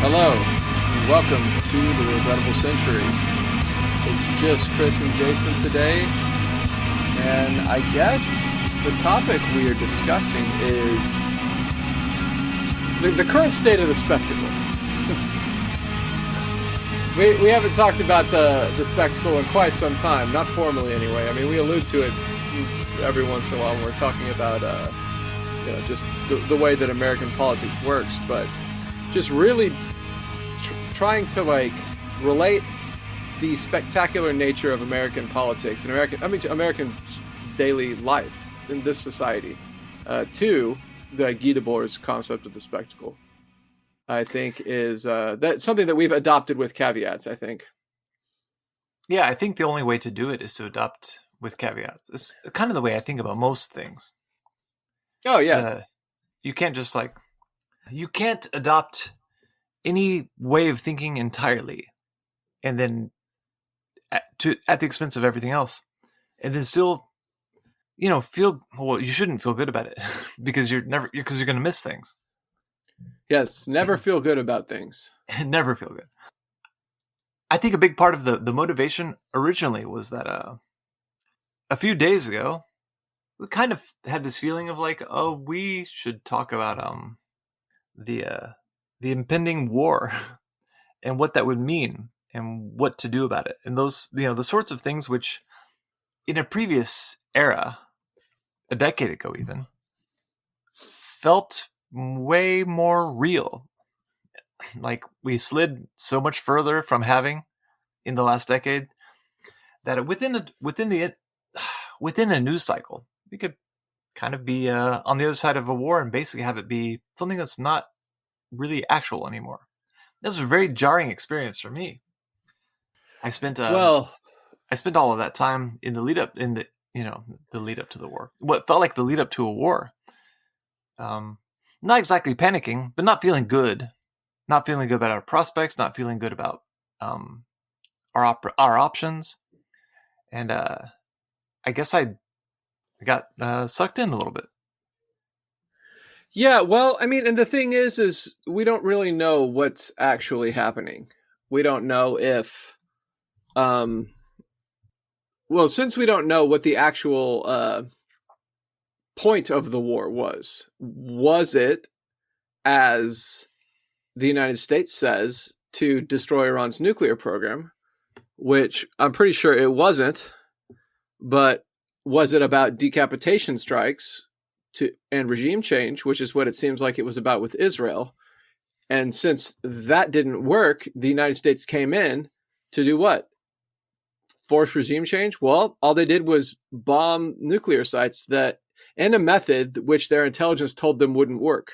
Hello, and welcome to the Regrettable Century. It's just Chris and Jason today, and I guess the topic we are discussing is the current state of the spectacle. We haven't talked about the spectacle in quite some time, not formally anyway. I mean, we allude to it every once in a while when we're talking about just the way that American politics works, but just really trying to relate the spectacular nature of American politics and American daily life in this society to the Guy Debord's concept of the spectacle. I think is that's something that we've adopted with caveats, I think. Yeah, I think the only way to do it is to adopt with caveats. It's kind of the way I think about most things. Oh, yeah. You can't just you can't adopt any way of thinking entirely and then at the expense of everything else. And then still, you shouldn't feel good about it because you're going to miss things. Yes, never feel good about things. Never feel good. I think a big part of the motivation originally was that a few days ago, we kind of had this feeling of we should talk about the impending war and what that would mean and what to do about it. And those, the sorts of things which in a previous era, a decade ago even, felt way more real. Like we slid so much further from having in the last decade that within a news cycle, we could kind of be on the other side of a war and basically have it be something that's not really actual anymore. That was a very jarring experience for me. I spent all of that time in the lead up the lead up to the war. What felt like the lead up to a war. Not exactly panicking, but not feeling good. Not feeling good about our prospects, not feeling good about our options. And I guess I got sucked in a little bit. Yeah, well, I mean, and the thing is we don't really know what's actually happening. We don't know if, since we don't know what the actual point of the war was it, as the United States says, to destroy Iran's nuclear program, which I'm pretty sure it wasn't, but was it about decapitation strikes and regime change, which is what it seems like it was about with Israel? And since that didn't work, the United States came in to do what? Force regime change? Well, all they did was bomb nuclear sites and a method which their intelligence told them wouldn't work.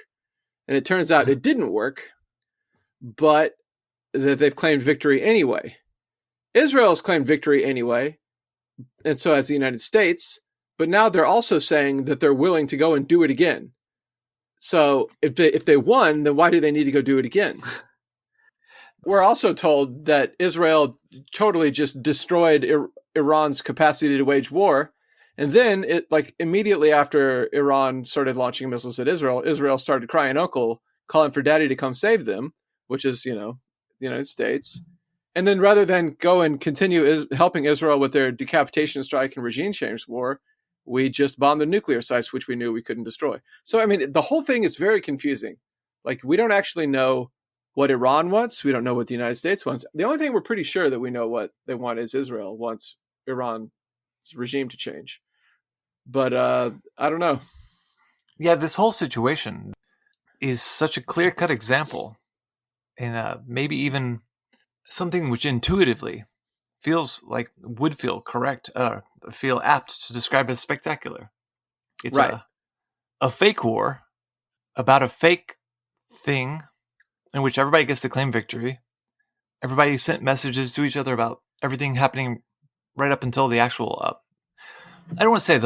And it turns out it didn't work, but that they've claimed victory anyway. Israel's claimed victory anyway, and so has the United States. But now they're also saying that they're willing to go and do it again. So if they won, then why do they need to go do it again? We're also told that Israel totally just destroyed Iran's capacity to wage war. And then immediately after Iran started launching missiles at Israel, Israel started crying uncle, calling for daddy to come save them, which is, the United States. And then rather than go and continue helping Israel with their decapitation strike and regime change war, we just bombed the nuclear sites, which we knew we couldn't destroy. So, I mean, the whole thing is very confusing. We don't actually know what Iran wants. We don't know what the United States wants. The only thing we're pretty sure that we know what they want is Israel wants Iran's regime to change. But I don't know. Yeah, this whole situation is such a clear-cut example, and maybe even something which intuitively would feel correct, feel apt to describe as spectacular. It's right. A fake war about a fake thing in which everybody gets to claim victory. Everybody sent messages to each other about everything happening right up until the actual, I don't want to say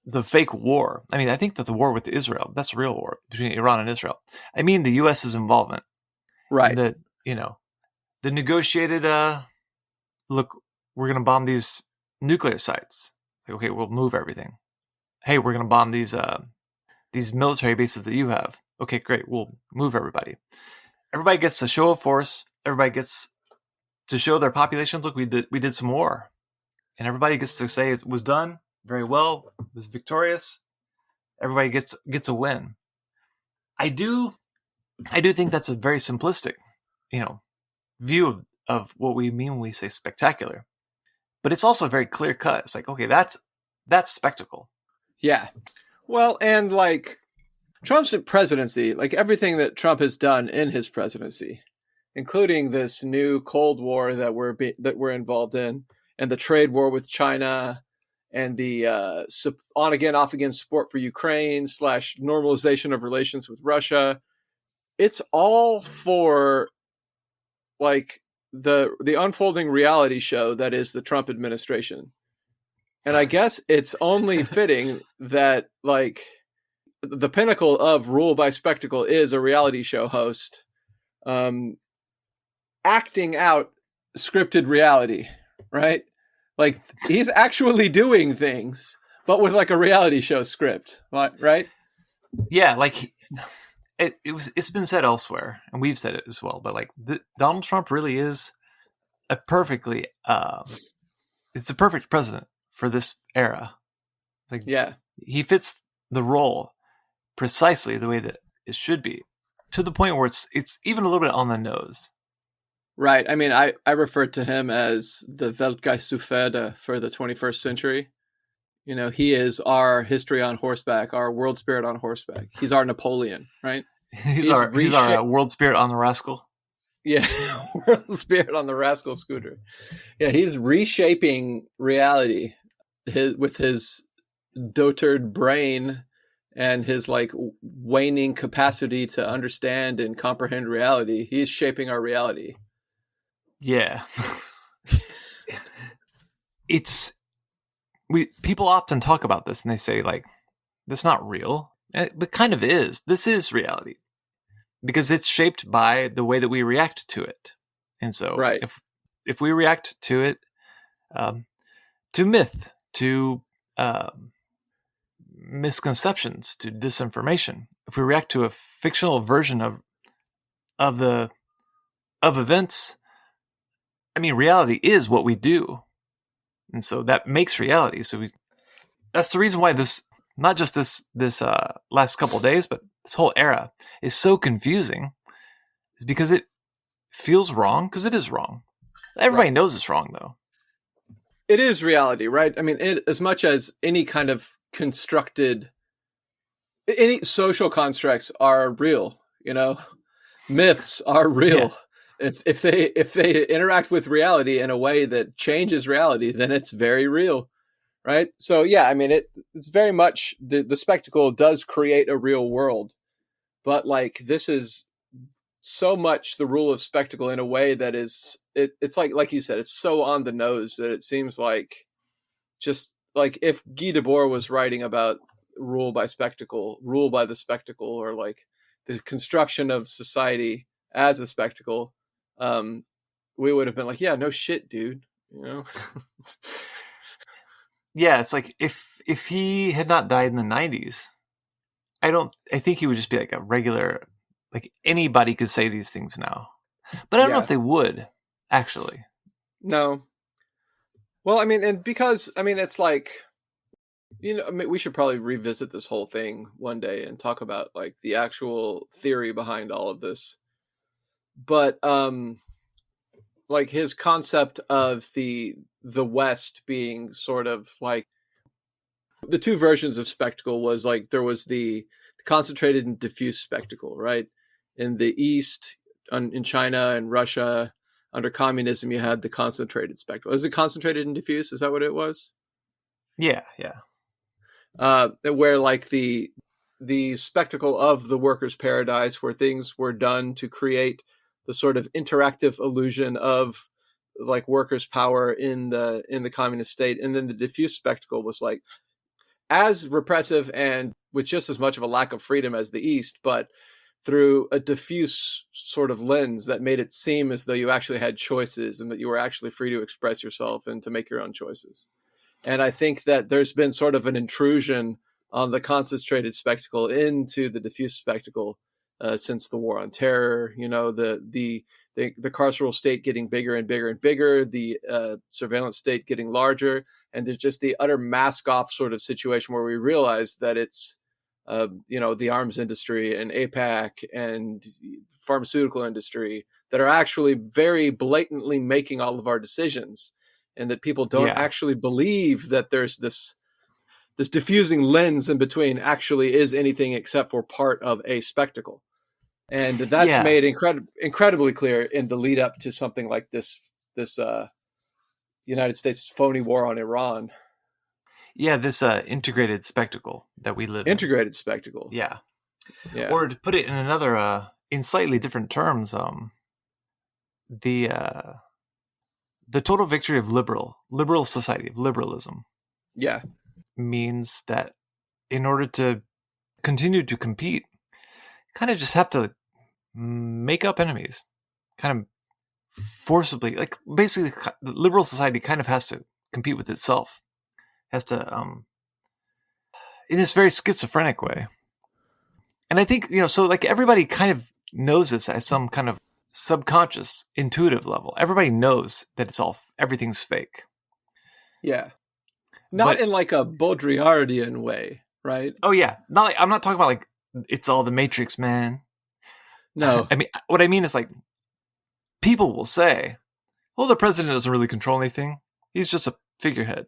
the fake war. I mean, I think that the war with Israel, that's a real war between Iran and Israel. I mean, the U.S.'s involvement. Right. The negotiated, look, we're going to bomb these nuclear sites. Okay, we'll move everything. Hey, we're going to bomb these military bases that you have. Okay, great. We'll move everybody. everybody gets to show of force. Everybody gets to show their populations. Look, we did some war, and everybody gets to say it was done very well. It was victorious. Everybody gets a win. I do think that's a very simplistic, view of what we mean when we say spectacular. But it's also very clear cut. It's like, okay, that's spectacle. Yeah. Well, and like Trump's presidency, like everything that Trump has done in his presidency, including this new Cold War that we're involved in, and the trade war with China, and the on again, off again support for Ukraine / normalization of relations with Russia. It's all for like the unfolding reality show that is the Trump administration. And I guess it's only fitting that like the pinnacle of rule by spectacle is a reality show host acting out scripted reality, right? Like he's actually doing things, but with like a reality show script, right? Yeah, like it's been said elsewhere, and we've said it as well. But like Donald Trump really is a perfectly it's a perfect president for this era. Like, yeah, he fits the role precisely the way that it should be, to the point where it's even a little bit on the nose. Right. I mean, I referred to him as the Weltgeistzufferde for the 21st century. You know, he is our history on horseback, our world spirit on horseback. He's our Napoleon, right? He's our world spirit on the rascal. Yeah, world spirit on the rascal scooter. Yeah, he's reshaping reality with his dotard brain and his like waning capacity to understand and comprehend reality. He's shaping our reality. Yeah. People often talk about this and they say like, that's not real, but kind of is. This is reality because it's shaped by the way that we react to it. And so right. if we react to it, to myth, to misconceptions, to disinformation, if we react to a fictional version of events, I mean, reality is what we do. And so that makes reality. So that's the reason why this, not just this last couple of days, but this whole era is so confusing, is because it feels wrong, because it is wrong. Everybody knows it's wrong, though. It is reality, right? I mean, as much as any kind of constructed, any social constructs are real, you know, myths are real. Yeah. If they interact with reality in a way that changes reality, then it's very real, right? So yeah, I mean, it's very much the spectacle does create a real world, but like this is so much the rule of spectacle in a way that is it's like you said, it's so on the nose that it seems like just like if Guy Debord was writing about rule by the spectacle, or like the construction of society as a spectacle, we would have been like, yeah, no shit, dude, you know. Yeah, it's like if he had not died in the 90s, I think he would just be like a regular, like anybody could say these things now. But I don't know if they would, actually. No. Well, I mean, and because, I mean, it's like, you know, I mean, we should probably revisit this whole thing one day and talk about like the actual theory behind all of this. But like his concept of the West being sort of like the two versions of spectacle was like there was the concentrated and diffuse spectacle, right? In the East, in China and Russia, under communism, you had the concentrated spectacle. Is it concentrated and diffuse? Is that what it was? Yeah. Where like the spectacle of the workers' paradise, where things were done to create the sort of interactive illusion of like workers' power in the communist state, and then the diffuse spectacle was like as repressive and with just as much of a lack of freedom as the East, but through a diffuse sort of lens that made it seem as though you actually had choices and that you were actually free to express yourself and to make your own choices. And I think that there's been sort of an intrusion on the concentrated spectacle into the diffuse spectacle since the War on Terror. You know, the carceral state getting bigger and bigger and bigger, the surveillance state getting larger, and there's just the utter mask off sort of situation where we realize that it's the arms industry and APAC and pharmaceutical industry that are actually very blatantly making all of our decisions, and that people don't actually believe that there's this diffusing lens in between actually is anything except for part of a spectacle. And that's made incredibly clear in the lead up to something like this United States phony war on Iran. Yeah, this integrated spectacle that we live in. Integrated spectacle. Yeah. Or to put it in another, in slightly different terms, the total victory of liberal society, of liberalism. Yeah. Means that in order to continue to compete, kind of just have to make up enemies, kind of forcibly. Like basically, the liberal society kind of has to compete with itself, has to, in this very schizophrenic way. And I think, so like everybody kind of knows this at some kind of subconscious, intuitive level. Everybody knows that everything's fake. Yeah. Not in like a Baudrillardian way, right? Oh yeah. I'm not talking about like, it's all the Matrix, man. No. I mean, what I mean is like, people will say, well, the president doesn't really control anything. He's just a figurehead.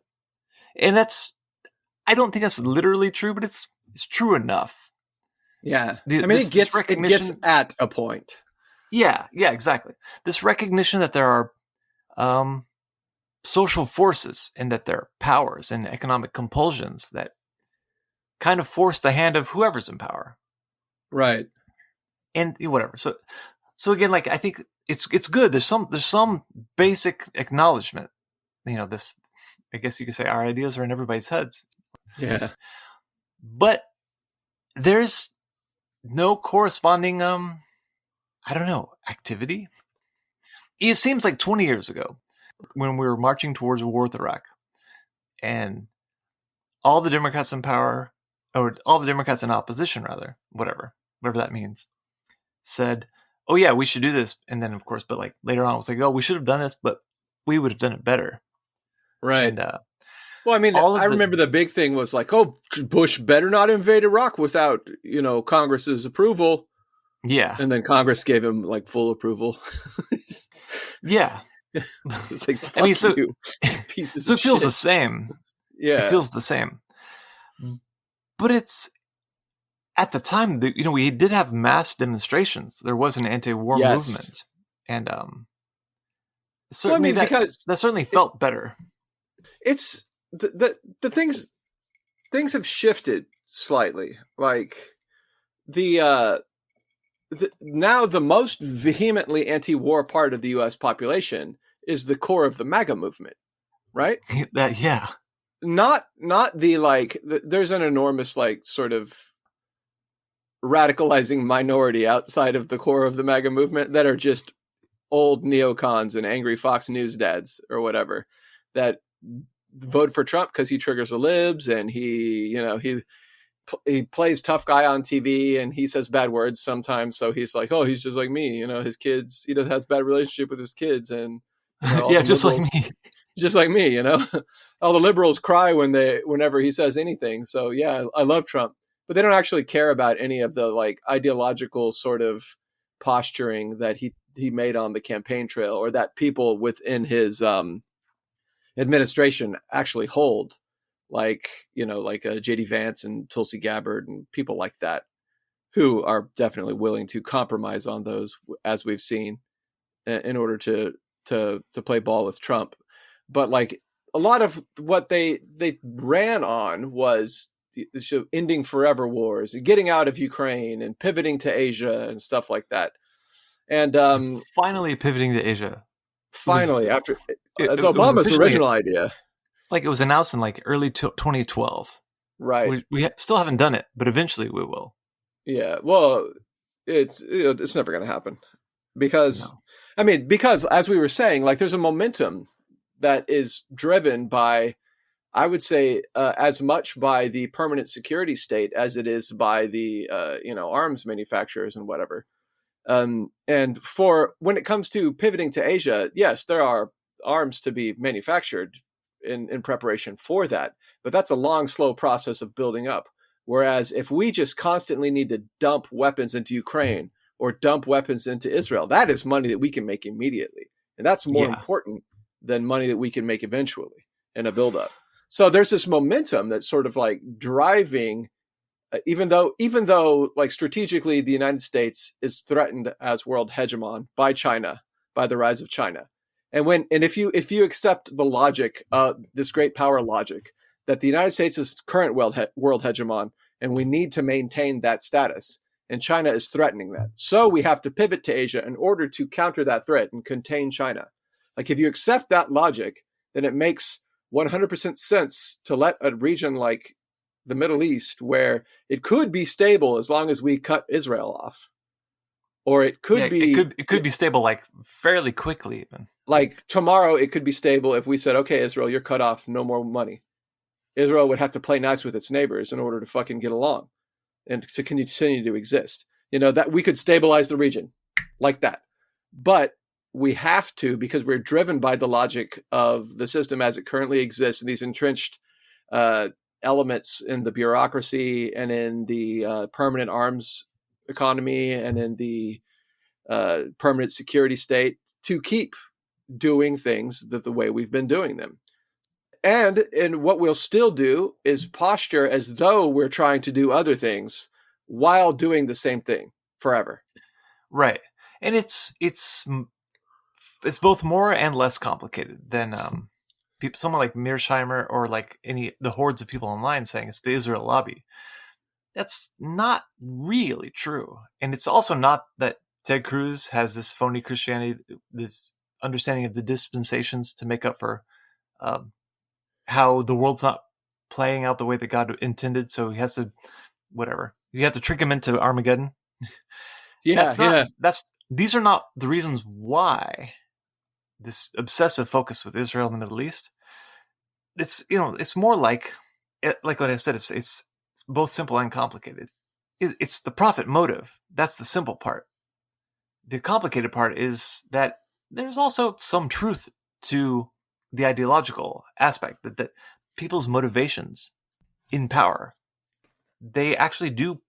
And I don't think that's literally true, but it's true enough. Yeah. It gets at a point. Yeah, exactly. This recognition that there are social forces and that there are powers and economic compulsions that kind of force the hand of whoever's in power. Right. And whatever. So again, like I think it's good. There's some basic acknowledgement. This, I guess you could say our ideas are in everybody's heads. Yeah. But there's no corresponding activity. It seems like 20 years ago when we were marching towards a war with Iraq and all the Democrats in power, or all the Democrats in opposition rather, whatever that means, said, oh yeah, we should do this. And then of course, but like later on it was like, oh, we should have done this, but we would have done it better. Right. And, well, I mean, I remember the big thing was like, oh, Bush better not invade Iraq without, Congress's approval. Yeah. And then Congress gave him like full approval. Yeah. It's like, fuck you, pieces so of it feels shit. the same. Yeah. It feels the same. But it's, at the time, we did have mass demonstrations. There was an anti-war movement. And certainly that certainly felt better. It's the things have shifted slightly. Like now the most vehemently anti-war part of the U.S. population is the core of the MAGA movement, right? Not the like. There's an enormous like sort of radicalizing minority outside of the core of the MAGA movement that are just old neocons and angry Fox News dads or whatever that vote for Trump because he triggers the libs and he plays tough guy on TV and he says bad words sometimes. So he's like, oh, he's just like me, his kids, he has bad relationship with his kids. And just like me, all the liberals cry whenever he says anything. So yeah, I love Trump, but they don't actually care about any of the like ideological sort of posturing that he made on the campaign trail or that people within his administration actually hold, like J.D. Vance and Tulsi Gabbard and people like that, who are definitely willing to compromise on those, as we've seen, in order to play ball with Trump. But like a lot of what they ran on was ending forever wars, getting out of Ukraine, and pivoting to Asia and stuff like that. And finally pivoting to Asia. Finally, after it's Obama's original idea. Like it was announced in like early 2012. Right. We still haven't done it, but eventually we will. Yeah. Well, it's never going to happen because, because as we were saying, like there's a momentum that is driven by I would say as much by the permanent security state as it is by the arms manufacturers and whatever. And for when it comes to pivoting to Asia, yes, there are arms to be manufactured in preparation for that, but that's a long, slow process of building up. Whereas if we just constantly need to dump weapons into Ukraine or dump weapons into Israel, that is money that we can make immediately. And that's more Yeah. important than money that we can make eventually in a buildup. So there's this momentum that's sort of like driving, even though like strategically the United States is threatened as world hegemon by China, by the rise of China. And if you accept the logic, this great power logic, that the United States is current world hegemon, and we need to maintain that status, and China is threatening that, so we have to pivot to Asia in order to counter that threat and contain China. Like if you accept that logic, then it makes 100% sense to let a region like the Middle East, where it could be stable as long as we cut Israel off, or it could be it could be stable like fairly quickly even. Like tomorrow it could be stable if we said, okay, Israel, you're cut off, no more money. Israel would have to play nice with its neighbors in order to fucking get along and to continue to exist. That we could stabilize the region like that. But we have to, because we're driven by the logic of the system as it currently exists, and these entrenched elements in the bureaucracy and in the permanent arms economy and in the permanent security state, to keep doing things the way we've been doing them. And what we'll still do is posture as though we're trying to do other things while doing the same thing forever. Right. And it's both more and less complicated than someone like Mearsheimer or like the hordes of people online saying it's the Israel lobby. That's not really true. And it's also not that Ted Cruz has this phony Christianity, this understanding of the dispensations to make up for how the world's not playing out the way that God intended. So he has to, whatever. You have to trick him into Armageddon. These are not the reasons why this obsessive focus with Israel and the Middle East. It's more like what I said. It's both simple and complicated. It's the profit motive. That's the simple part. The complicated part is that there's also some truth to the ideological aspect, that people's motivations in power, they actually do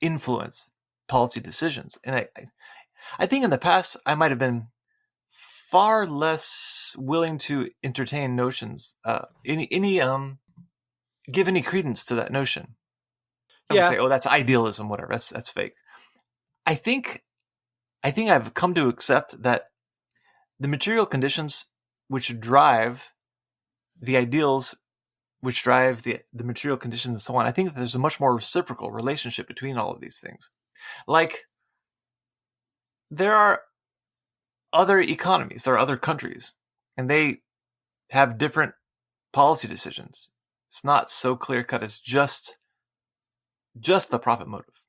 influence policy decisions. And I think in the past I might have been far less willing to entertain notions, give any credence to that notion. I would say, oh, that's idealism, whatever. That's fake. I think I've come to accept that the material conditions which drive the ideals, which drive the material conditions and so on, I think that there's a much more reciprocal relationship between all of these things. Like, there are other economies, there are other countries, and they have different policy decisions. It's not so clear-cut as just the profit motive.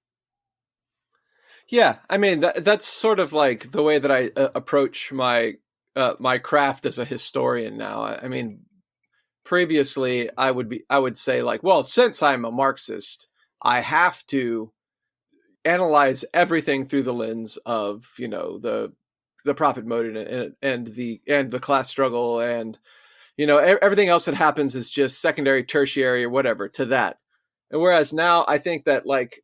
Yeah, I mean that's sort of like the way that I approach my craft as a historian now. I mean, previously I would say like, well, since I'm a Marxist, I have to analyze everything through the lens of the profit motive and the class struggle, and everything else that happens is just secondary, tertiary, or whatever to that. And whereas now I think that like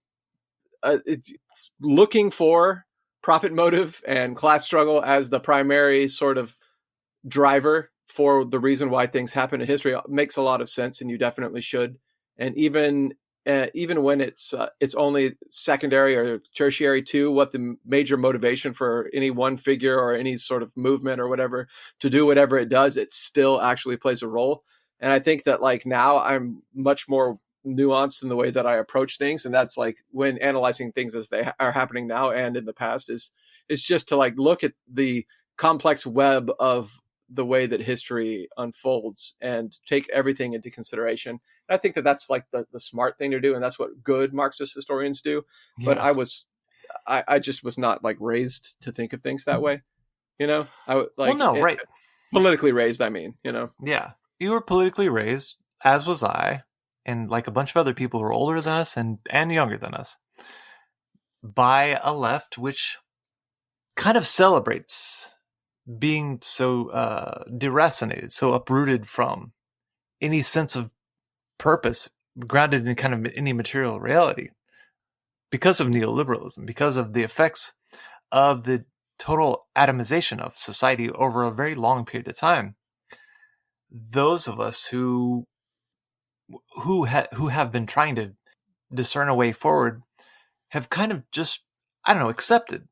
looking for profit motive and class struggle as the primary sort of driver for the reason why things happen in history makes a lot of sense, and you definitely should. And even when it's only secondary or tertiary to what the major motivation for any one figure or any sort of movement or whatever to do whatever it does, it still actually plays a role. And I think that like now I'm much more nuanced in the way that I approach things, and that's like when analyzing things as they are happening now and in the past is just to like look at the complex web of the way that history unfolds and take everything into consideration. And I think that that's like the smart thing to do, and that's what good Marxist historians do. Yeah. But I just was not like raised to think of things that way. Right. Politically raised, I mean, Yeah, you were politically raised. as was I, and like a bunch of other people who are older than us and younger than us, by a left which kind of celebrates being so deracinated, so uprooted from any sense of purpose, grounded in kind of any material reality, because of neoliberalism, because of the effects of the total atomization of society over a very long period of time. Those of us who have been trying to discern a way forward have kind of just, I don't know, accepted.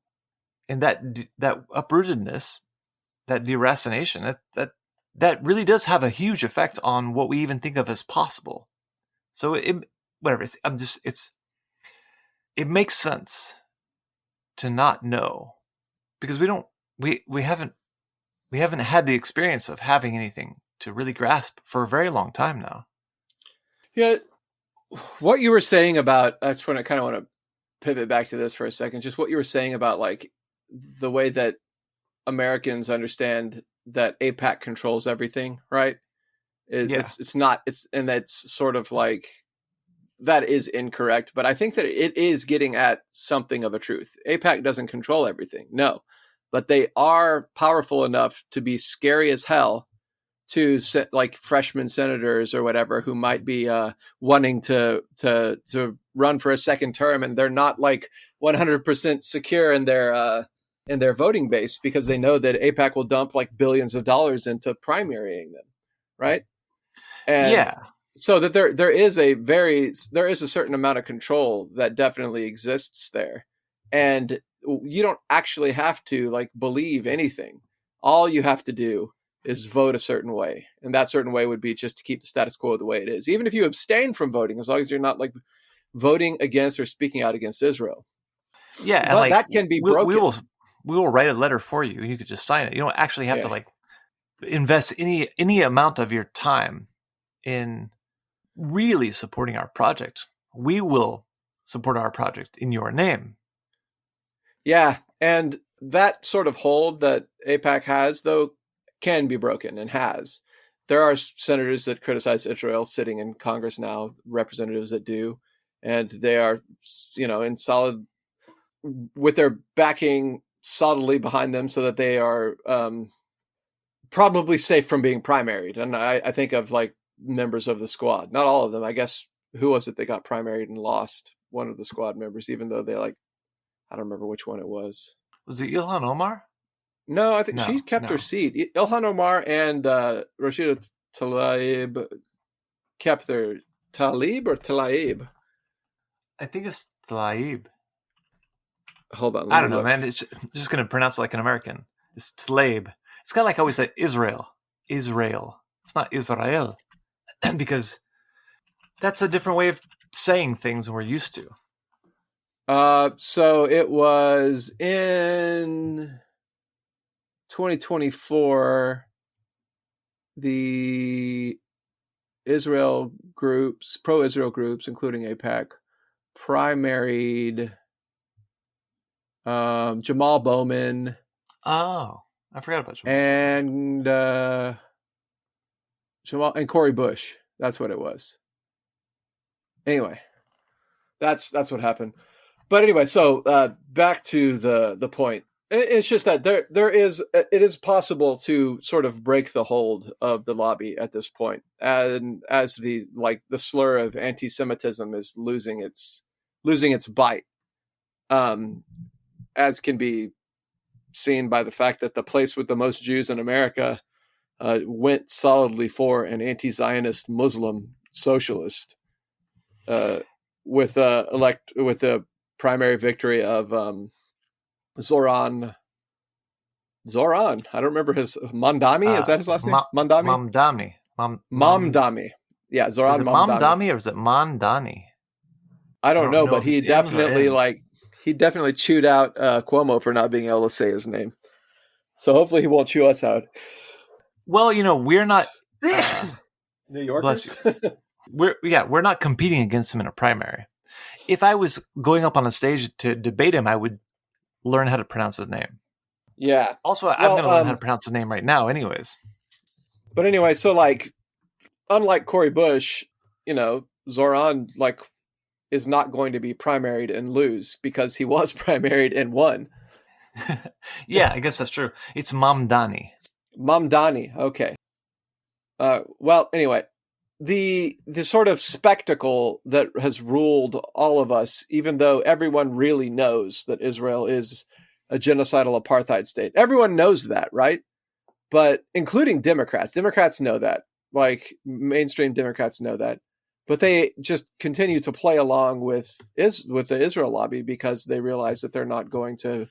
And that uprootedness, that deracination, that really does have a huge effect on what we even think of as possible. So it makes sense to not know, because we haven't had the experience of having anything to really grasp for a very long time now. Yeah, what you were saying about, I just want to kind of want to pivot back to this for a second. Just what you were saying about like the way that Americans understand that AIPAC controls everything, right? It's not, and that's sort of like, that is incorrect, but I think that it is getting at something of a truth. AIPAC doesn't control everything, no, but they are powerful enough to be scary as hell to like freshman senators or whatever who might be wanting to run for a second term, and they're not like 100% secure in their voting base because they know that AIPAC will dump like billions of dollars into primarying them, right? And yeah. So that there is a certain amount of control that definitely exists there, and you don't actually have to like believe anything. All you have to do is vote a certain way, and that certain way would be just to keep the status quo the way it is, even if you abstain from voting, as long as you're not like voting against or speaking out against Israel. Yeah, but like, that can be broken. We will write a letter for you. You could just sign it. You don't actually have to like invest any amount of your time in really supporting our project. We will support our project in your name. Yeah, and that sort of hold that AIPAC has, though, can be broken and has. There are senators that criticize Israel sitting in Congress now, representatives that do, and they are, in solid, with their backing solidly behind them, so that they are probably safe from being primaried. And I think of like members of the squad, not all of them. I guess, who was it that got primaried and lost? One of the squad members, even though they I don't remember which one it was. Was it Ilhan Omar? No, I think she kept her seat. Ilhan Omar and Rashida Tlaib kept their Tlaib or Tlaib. I think it's Tlaib. Hold on, I don't know, man. It's just going to pronounce it like an American. It's Tlaib. It's kind of like I always say Israel. It's not Israel, because that's a different way of saying things than we're used to. So it was in 2024, the Israel groups, pro-Israel groups, including AIPAC, primaried Jamal Bowman. Oh, I forgot about Jamal. And Jamal and Cori Bush. That's what it was. Anyway, that's what happened. But anyway, so back to the point. It's just that it is possible to sort of break the hold of the lobby at this point, and as the slur of anti-Semitism is losing its bite, as can be seen by the fact that the place with the most Jews in America went solidly for an anti-Zionist Muslim socialist, with the primary victory of Zoran. I don't remember his Mamdani. Is that his last name? Mamdani. Mamdani. Yeah, Zoran Is it Mamdani. Mamdani or is it Mandani? I don't know, but he definitely chewed out Cuomo for not being able to say his name. So hopefully he won't chew us out. Well, we're not New Yorkers. Bless you. We're not competing against him in a primary. If I was going up on a stage to debate him, I would learn how to pronounce his name. Yeah. Also, I'm going to learn how to pronounce his name right now anyways. But anyway, so unlike Cory Bush, Zoran is not going to be primaried and lose because he was primaried and won. Yeah, I guess that's true. It's Mamdani. Mamdani, okay. Well, anyway, the sort of spectacle that has ruled all of us, even though everyone really knows that Israel is a genocidal apartheid state. Everyone knows that, right? But including Democrats. Democrats know that. Like mainstream Democrats know that. But they just continue to play along with the Israel lobby because they realize that they're going to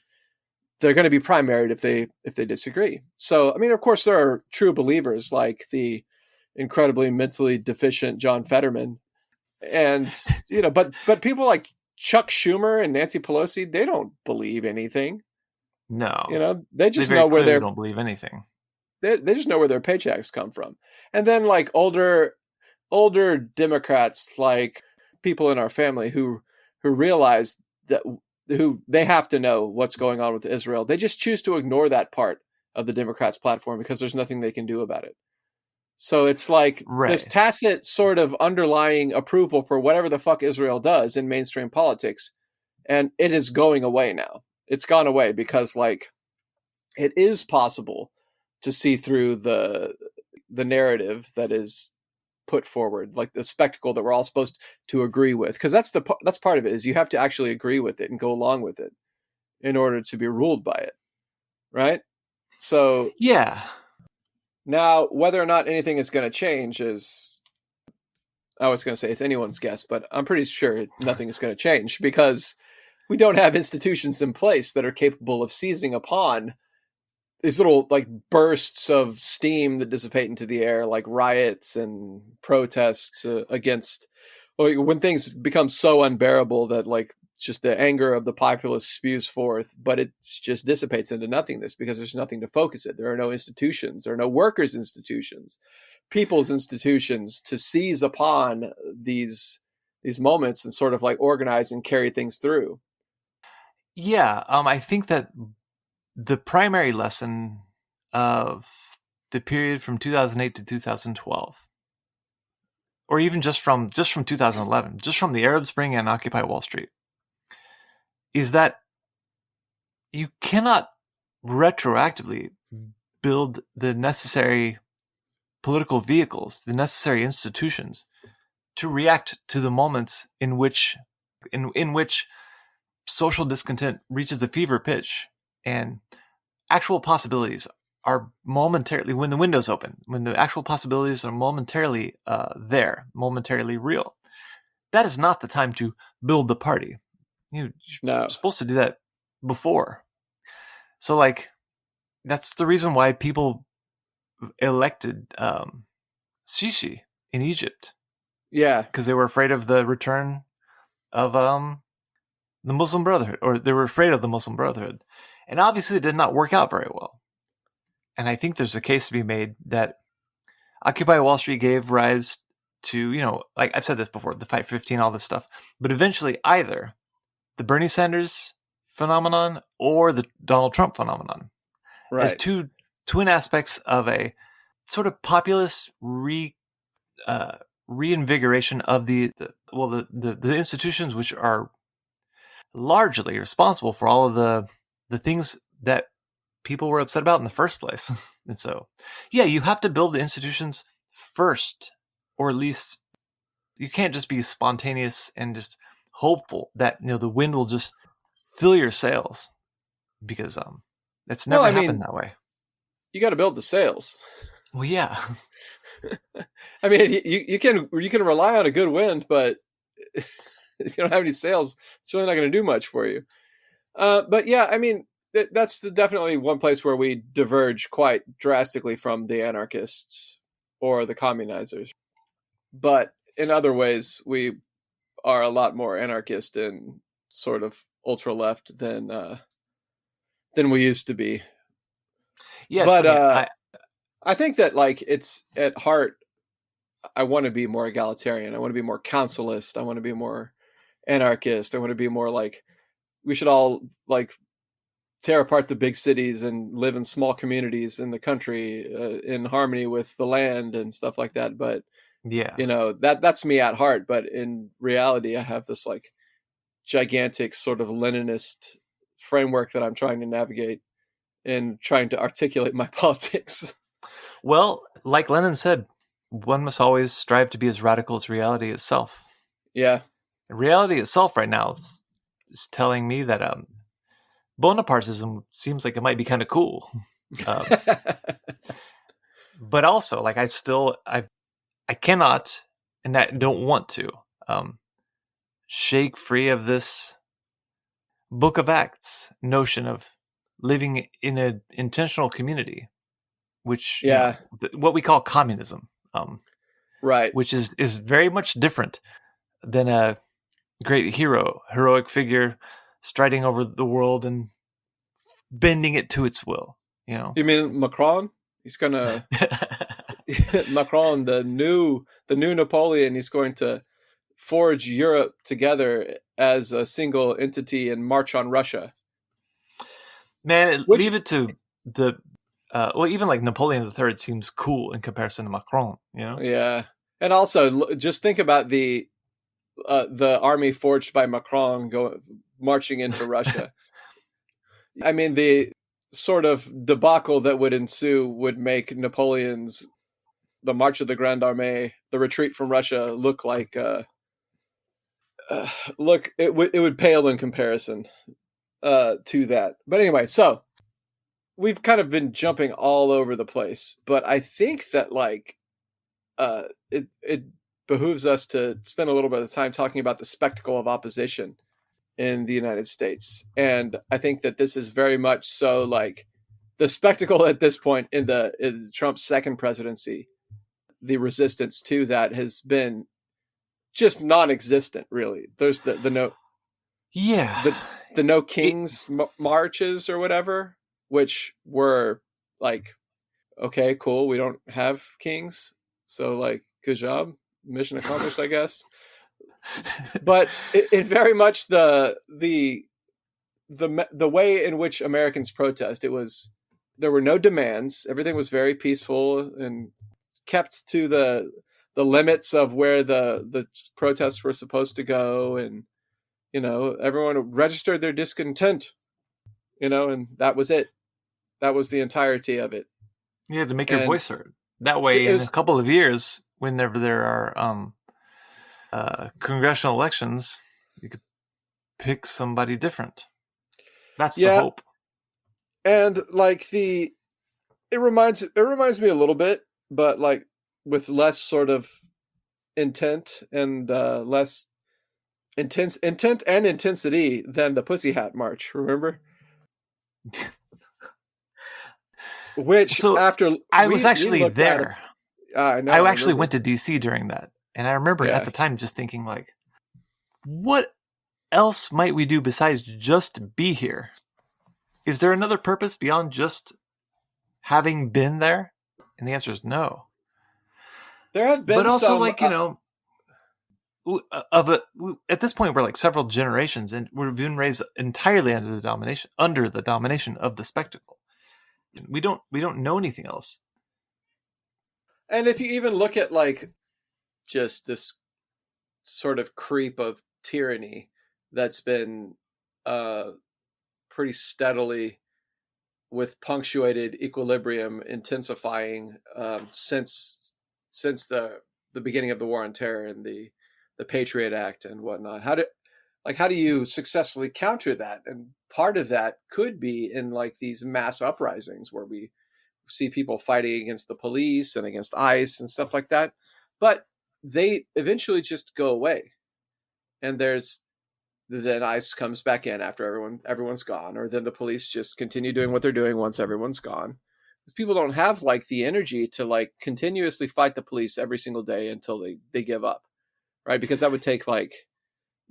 be primaried if they disagree. So, I mean, of course, there are true believers like the incredibly mentally deficient John Fetterman, and but people like Chuck Schumer and Nancy Pelosi, they don't believe anything. No, they just know where they don't believe anything. They just know where their paychecks come from, and then like older Democrats, like people in our family who realize that who they have to know what's going on with Israel. They just choose to ignore that part of the Democrats' platform because there's nothing they can do about it. So it's like this tacit sort of underlying approval for whatever the fuck Israel does in mainstream politics. And it is going away now. It's gone away because like it is possible to see through the narrative that is put forward, like the spectacle that we're all supposed to agree with. Because that's part of it, is you have to actually agree with it and go along with it in order to be ruled by it. Right? So yeah. Now, whether or not anything is going to change is, I was going to say it's anyone's guess, but I'm pretty sure nothing is going to change because we don't have institutions in place that are capable of seizing upon these little like bursts of steam that dissipate into the air, like riots and protests against, when things become so unbearable that like just the anger of the populace spews forth, but it just dissipates into nothingness because there's nothing to focus it. There are no institutions. There are no workers' institutions, people's institutions to seize upon these moments and sort of like organize and carry things through. Yeah, I think that the primary lesson of the period from 2008 to 2012, or even just from 2011, just from the Arab Spring and Occupy Wall Street, is that you cannot retroactively build the necessary political vehicles, the necessary institutions to react to the moments in which social discontent reaches a fever pitch and actual possibilities are momentarily, when the windows open, when the actual possibilities are momentarily momentarily real. That is not the time to build the party. You're supposed to do that before. So, like, that's the reason why people elected Sisi in Egypt. Yeah. Because they were afraid of the return of the Muslim Brotherhood, or they were afraid of the Muslim Brotherhood. And obviously it did not work out very well. And I think there's a case to be made that Occupy Wall Street gave rise to, like I've said this before, the Fight 15, all this stuff. But eventually either the Bernie Sanders phenomenon or the Donald Trump phenomenon. Right. As two twin aspects of a sort of populist reinvigoration of the institutions which are largely responsible for all of the things that people were upset about in the first place. And so, yeah, you have to build the institutions first, or at least you can't just be spontaneous and just hopeful that the wind will just fill your sails, because that's never happened that way. You got to build the sails. Well, yeah. I mean, you can rely on a good wind, but if you don't have any sails, it's really not going to do much for you. But yeah, I mean, that's definitely one place where we diverge quite drastically from the anarchists or the communizers. But in other ways, we are a lot more anarchist and sort of ultra left than we used to be. Yes, but I think that like it's at heart, I want to be more egalitarian. I want to be more councilist. I want to be more anarchist. I want to be more like, we should all like tear apart the big cities and live in small communities in the country in harmony with the land and stuff like that. But Yeah. That's me at heart, but in reality I have this like gigantic sort of Leninist framework that I'm trying to navigate in trying to articulate my politics. Well, like Lenin said, one must always strive to be as radical as reality itself. Yeah. Reality itself right now is telling me that Bonapartism seems like it might be kind of cool. But also, like, I cannot, and I don't want to, shake free of this Book of Acts notion of living in an intentional community, which Yeah. what we call communism, Right. which is very much different than a great heroic figure striding over the world and bending it to its will. You mean Macron? He's gonna Macron, the new Napoleon. He's going to forge Europe together as a single entity and march on Russia. Man, leave it to the even like Napoleon III seems cool in comparison to Macron. Yeah, and also just think about the army forged by Macron marching into Russia. I mean, the sort of debacle that would ensue would make Napoleon's the March of the Grande Armée, the retreat from Russia, look like it would pale in comparison to that. But anyway, so we've kind of been jumping all over the place, but I think that like it behooves us to spend a little bit of time talking about the spectacle of opposition in the United States. And I think that this is very much so like the spectacle at this point in Trump's second presidency. The resistance to that has been just non-existent, really. There's the no, the no kings marches or whatever, which were like, okay, cool, we don't have kings, so like, good job, mission accomplished, I guess. But it very much the way in which Americans protest, there were no demands. Everything was very peaceful and kept to the limits of where the protests were supposed to go, and everyone registered their discontent, and that was it. That was the entirety of it. You had to make your voice heard. That way, in a couple of years, whenever there are congressional elections, you could pick somebody different. That's the hope. And like it reminds me a little bit, but like with less sort of intent and less intent and intensity than the Pussy Hat March. Remember? Which after I was actually there. I know. I actually went to DC during that, and I remember at the time just thinking like, what else might we do besides just be here? Is there another purpose beyond just having been there? And the answer is no. There have been, but also like at this point we're like several generations, and we've been raised entirely under the domination of the spectacle. We don't know anything else. And if you even look at like just this sort of creep of tyranny that's been pretty steadily, with punctuated equilibrium, intensifying since the beginning of the War on Terror and the Patriot Act and whatnot. How do you successfully counter that? And part of that could be in like these mass uprisings where we see people fighting against the police and against ICE and stuff like that, but they eventually just go away. And then ICE comes back in after everyone's gone, or then the police just continue doing what they're doing once everyone's gone. Because people don't have like the energy to like continuously fight the police every single day until they give up, right? Because that would take like,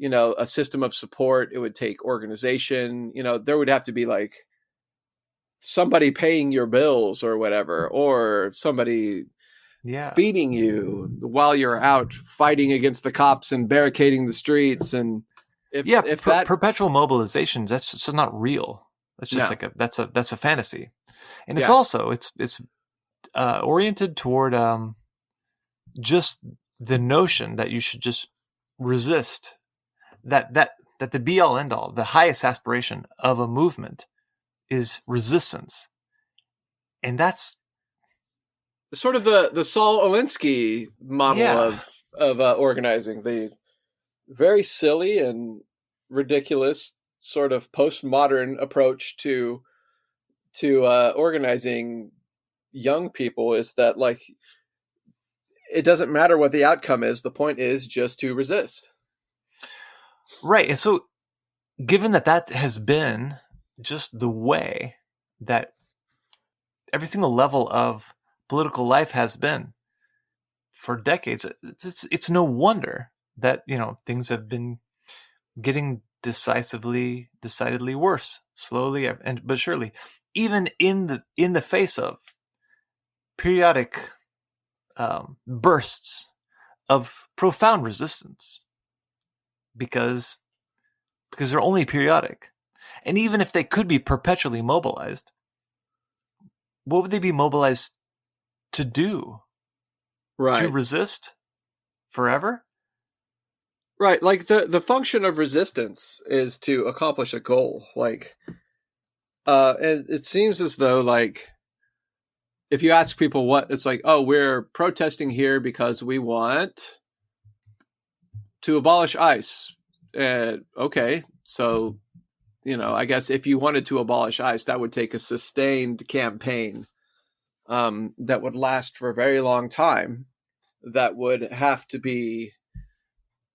a system of support. It would take organization. There would have to be like somebody paying your bills or whatever, or somebody feeding you while you're out fighting against the cops and barricading the streets. And if perpetual mobilization, that's just not real. That's just that's a fantasy. And it's also it's oriented toward just the notion that you should just resist, that the be all end all, the highest aspiration of a movement is resistance. And that's sort of the Saul Alinsky model yeah. of organizing, the very silly and ridiculous sort of postmodern approach to organizing young people is that, like, it doesn't matter what the outcome is. The point is just to resist. Right. And so given that has been just the way that every single level of political life has been for decades, it's no wonder that, things have been getting decidedly worse, slowly but surely, even in the face of periodic bursts of profound resistance, because they're only periodic. And even if they could be perpetually mobilized, what would they be mobilized to do? Right. To resist forever? Right. Like the function of resistance is to accomplish a goal. Like, and it seems as though, like, if you ask people what, it's like, oh, we're protesting here because we want to abolish ICE. Okay, so, I guess if you wanted to abolish ICE, that would take a sustained campaign that would last for a very long time. That would have to be,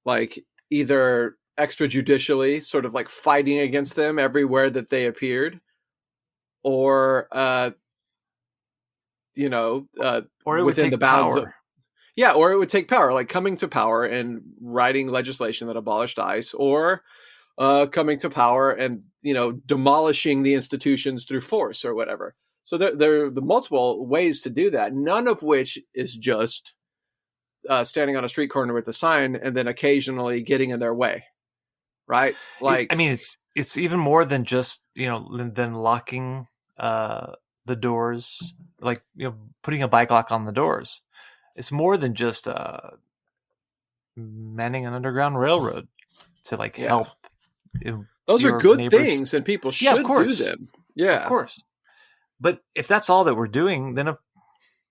like, either extrajudicially, sort of like fighting against them everywhere that they appeared, or or it within the bounds of, power. or it would take power, like coming to power and writing legislation that abolished ICE, or coming to power and demolishing the institutions through force or whatever. So there are the multiple ways to do that, none of which is just standing on a street corner with a sign and then occasionally getting in their way, right? Like, I mean, it's even more than just than locking the doors, like putting a bike lock on the doors. It's more than just manning an underground railroad to help. Those are good neighbors. things, and people should do them. Yeah, of course. But if that's all that we're doing, then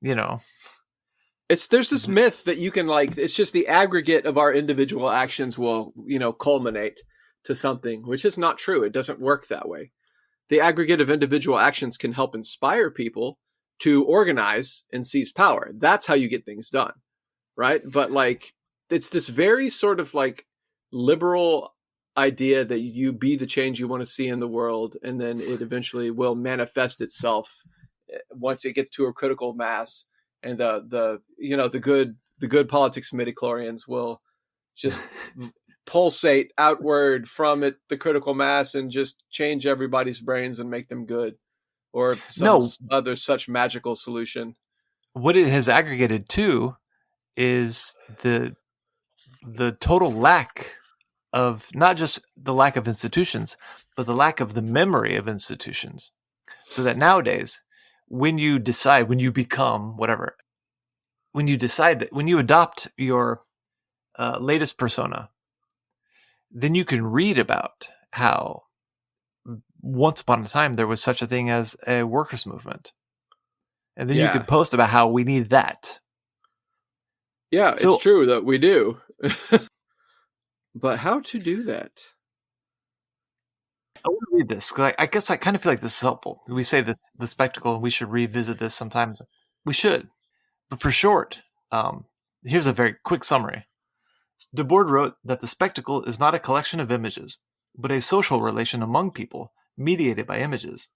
there's this myth that you can, like, it's just the aggregate of our individual actions will culminate to something, which is not true. It doesn't work that way. The aggregate of individual actions can help inspire people to organize and seize power. That's how you get things done, right? But, like, it's this very sort of like liberal idea that you be the change you want to see in the world, and then it eventually will manifest itself once it gets to a critical mass, and the good politics midichlorians will just pulsate outward from it, the critical mass, and just change everybody's brains and make them good, or some other such magical solution. What it has aggregated to is the total lack of, not just the lack of institutions, but the lack of the memory of institutions. So that nowadays, when you become whatever, when you decide that, when you adopt your latest persona, then you can read about how once upon a time there was such a thing as a workers' movement. And then you could post about how we need that. Yeah, so, it's true that we do. But how to do that? I want to read this because I guess I kind of feel like this is helpful. We say this, the spectacle, and we should revisit this sometimes. We should. But for short, here's a very quick summary. Debord wrote that the spectacle is not a collection of images, but a social relation among people mediated by images.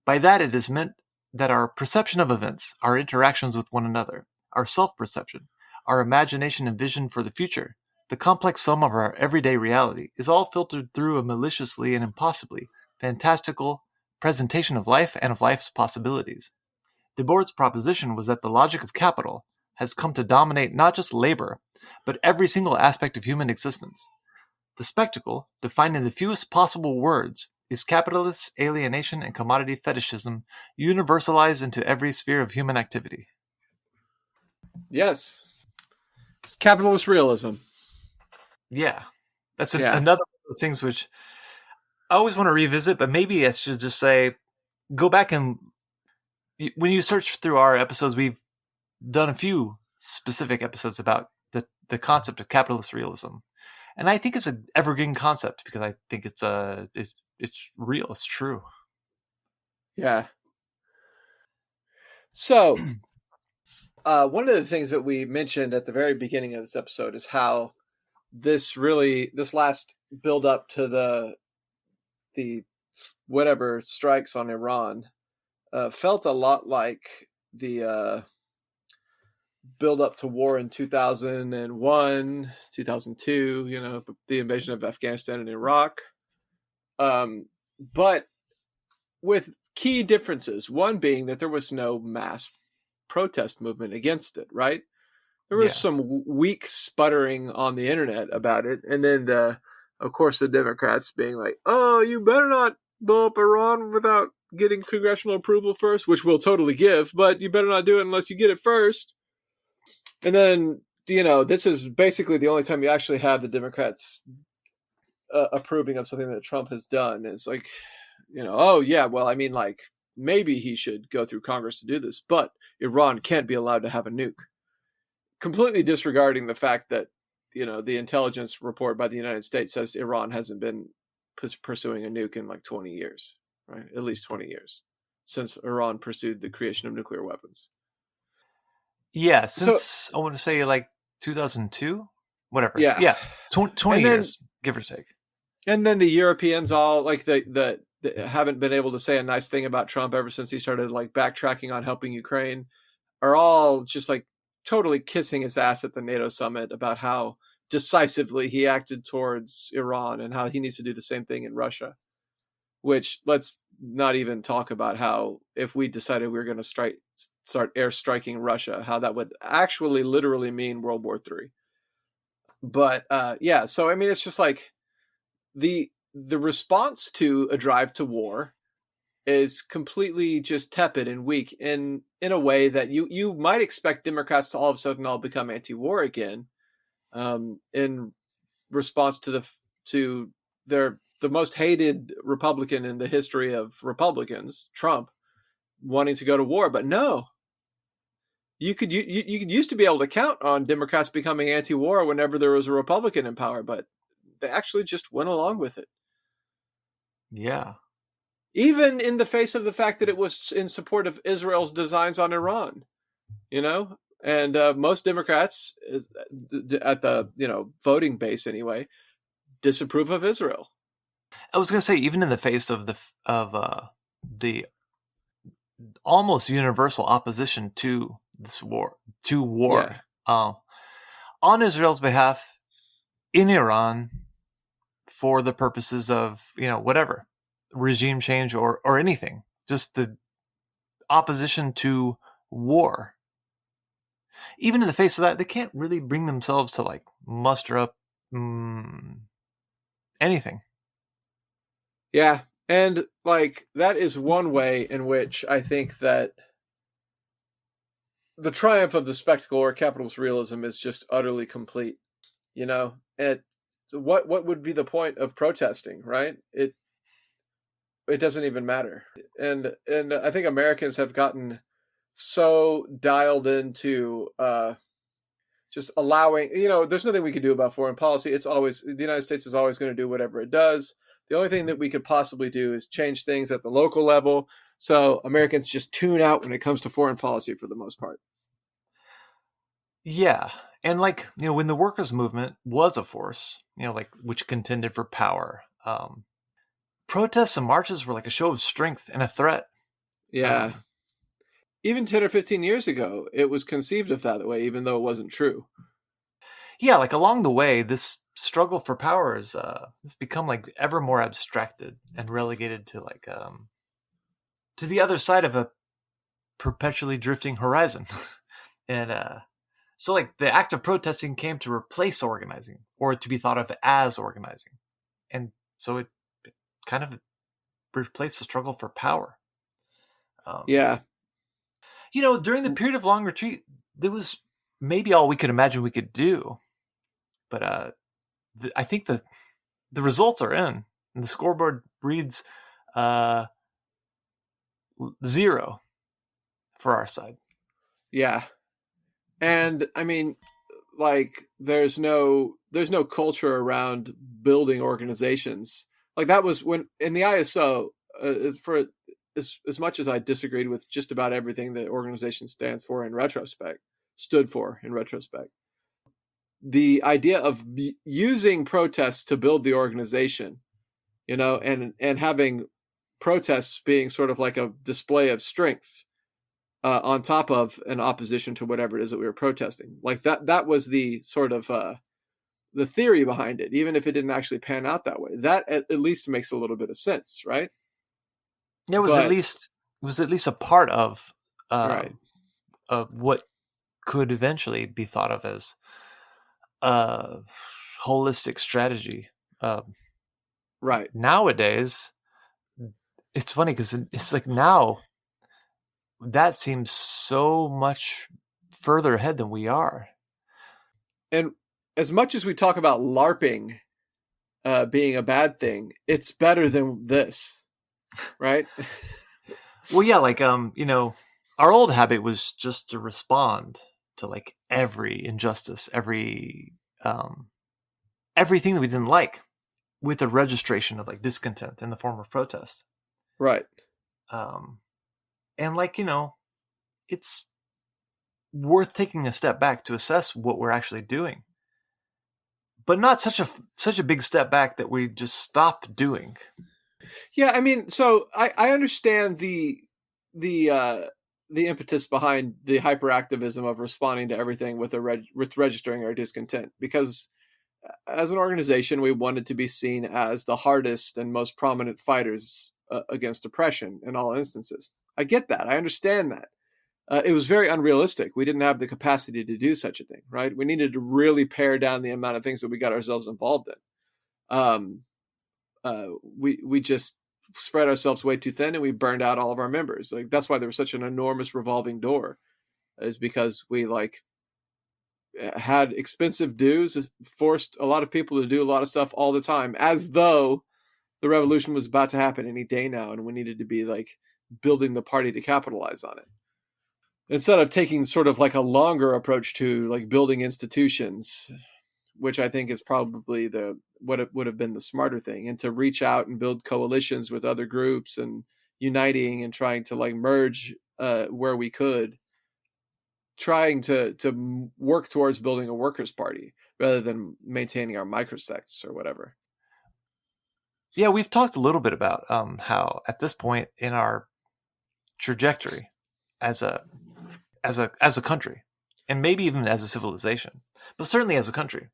By that it is meant that our perception of events, our interactions with one another, our self-perception, our imagination and vision for the future, the complex sum of our everyday reality, is all filtered through a maliciously and impossibly fantastical presentation of life and of life's possibilities. Debord's proposition was that the logic of capital has come to dominate not just labor, but every single aspect of human existence. The spectacle, defined in the fewest possible words, is capitalist alienation and commodity fetishism universalized into every sphere of human activity. Yes. It's capitalist realism. Yeah, that's Yeah. another one of those things which I always want to revisit, but maybe I should just say, go back and when you search through our episodes, we've done a few specific episodes about the concept of capitalist realism, and I think it's an evergreen concept because I think it's real, it's true. Yeah. So, one of the things that we mentioned at the very beginning of this episode is how this last build up to the whatever strikes on Iran felt a lot like the build up to war in 2001, 2002, the invasion of Afghanistan and Iraq. But with key differences, one being that there was no mass protest movement against it, right? There was some weak sputtering on the internet about it. And then, of course, the Democrats being like, oh, you better not blow up Iran without getting congressional approval first, which we'll totally give, but you better not do it unless you get it first. And then, this is basically the only time you actually have the Democrats approving of something that Trump has done. It's like, oh, yeah, well, I mean, like, maybe he should go through Congress to do this, but Iran can't be allowed to have a nuke. Completely disregarding the fact that, the intelligence report by the United States says Iran hasn't been pursuing a nuke in like 20 years, right? At least 20 years since Iran pursued the creation of nuclear weapons. Yeah, since I want to say like 2002, whatever. Yeah, yeah, 20 years, give or take. And then the Europeans all like the haven't been able to say a nice thing about Trump ever since he started like backtracking on helping Ukraine, are all just like totally kissing his ass at the NATO summit about how decisively he acted towards Iran and how he needs to do the same thing in Russia. Which, let's not even talk about how if we decided we were going to start airstriking Russia, how that would actually literally mean World War III. But yeah, so I mean, it's just like the response to a drive to war is completely just tepid and weak in a way that you might expect Democrats to all of a sudden all become anti-war again, in response to the most hated Republican in the history of Republicans, Trump, wanting to go to war. But no, you could used to be able to count on Democrats becoming anti-war whenever there was a Republican in power, but they actually just went along with it. Yeah. Even in the face of the fact that it was in support of Israel's designs on Iran, and most Democrats at the voting base anyway disapprove of Israel. I was going to say, even in the face of the almost universal opposition to this war, on Israel's behalf in Iran for the purposes of whatever regime change or anything, just the opposition to war. Even in the face of that, they can't really bring themselves to like muster up anything. Yeah, and like that is one way in which I think that the triumph of the spectacle or capitalist realism is just utterly complete. And what would be the point of protesting, right? It doesn't even matter. And I think Americans have gotten so dialed into just allowing, there's nothing we can do about foreign policy. It's always, the United States is always going to do whatever it does. The only thing that we could possibly do is change things at the local level. So Americans just tune out when it comes to foreign policy for the most part. Yeah. And like, when the workers' movement was a force, like which contended for power, protests and marches were like a show of strength and a threat. Yeah. Even 10 or 15 years ago, it was conceived of that way, even though it wasn't true. Yeah, like along the way, this struggle for power is it's become like ever more abstracted and relegated to like to the other side of a perpetually drifting horizon. And so like the act of protesting came to replace organizing or to be thought of as organizing. And so it kind of replaced the struggle for power. Yeah. During the period of long retreat, there was maybe all we could imagine we could do. But I think the results are in, and the scoreboard reads 0 for our side. Yeah. And I mean, like there's no culture around building organizations. Like that was when in the ISO, for as much as I disagreed with just about everything the organization stood for in retrospect, the idea of using protests to build the organization, and having protests being sort of like a display of strength, on top of an opposition to whatever it is that we were protesting. Like that was the sort of the theory behind it, even if it didn't actually pan out that way. That at least makes a little bit of sense, right? Yeah, it was at least a part of Right. what could eventually be thought of as a holistic strategy. Right. Nowadays, it's funny because it's like now that seems so much further ahead than we are. And as much as we talk about LARPing being a bad thing, it's better than this, right? Well, yeah, like our old habit was just to respond to like every injustice, everything that we didn't like, with a registration of like discontent in the form of protest. Right. And like, it's worth taking a step back to assess what we're actually doing, but not such a big step back that we just stop doing. Yeah, I mean, so I understand the impetus behind the hyperactivism of responding to everything with with registering our discontent, because as an organization we wanted to be seen as the hardest and most prominent fighters against oppression in all instances. I get that. I understand that. It was very unrealistic. We didn't have the capacity to do such a thing, right? We needed to really pare down the amount of things that we got ourselves involved in. We just spread ourselves way too thin, and we burned out all of our members. Like that's why there was such an enormous revolving door, is because we like had expensive dues, forced a lot of people to do a lot of stuff all the time, as though the revolution was about to happen any day now, and we needed to be like building the party to capitalize on it, instead of taking sort of like a longer approach to like building institutions, which I think is probably what it would have been the smarter thing, and to reach out and build coalitions with other groups and uniting and trying to like merge where we could, trying to work towards building a workers' party rather than maintaining our microsects or whatever. Yeah, we've talked a little bit about how at this point in our trajectory as a country, and maybe even as a civilization, but certainly as a country,